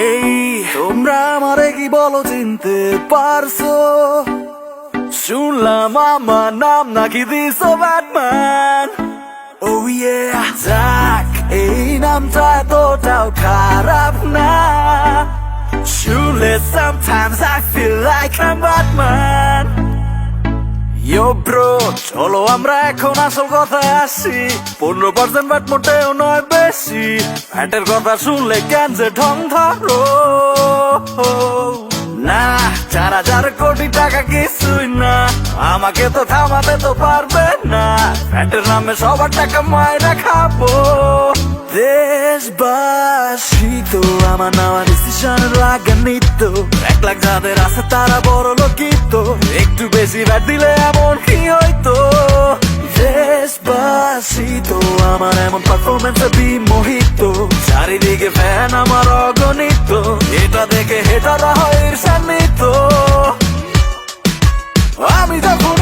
এই তোমরা আমারে কি বলো চিনতে পারছো? শুনলাম আমার নাম নাকি দিছো ব্যাটম্যান। Oh yeah, যাক এই নামটা এতটাও খারাপ না। শুনলে sometimes I feel like I'm Batman. Yo bro, চলো আমরা এখন আসল কথায় আসি। 15% ব্যাট মোটেও নয় বেশি। ব্যাটের কথা শুনলে কেন যে ঢং ধরো না, 4,000 কোটি টাকা কিছুই না, আমাকে তো থামাতে তো পারবে না। ব্যাটের নামে সবার টাকা মায়েরা খাবো। দেশবাসী তো আমার নেওয়া ডিসিশন লাগেনি তো। 1 লাখ যাদের আছে তারা বড় লোকিত, একটু বেশি ব্যাট দিলে এমন কি হইতো? দেশবাসী তো আমার এমন পারফরমেন্সে বিমোহিত, চারিদিকে ফ্যান আমার অগণিত, এটা দেখে হেটারা হয় ঈর্ষান্বিত। আমি যখন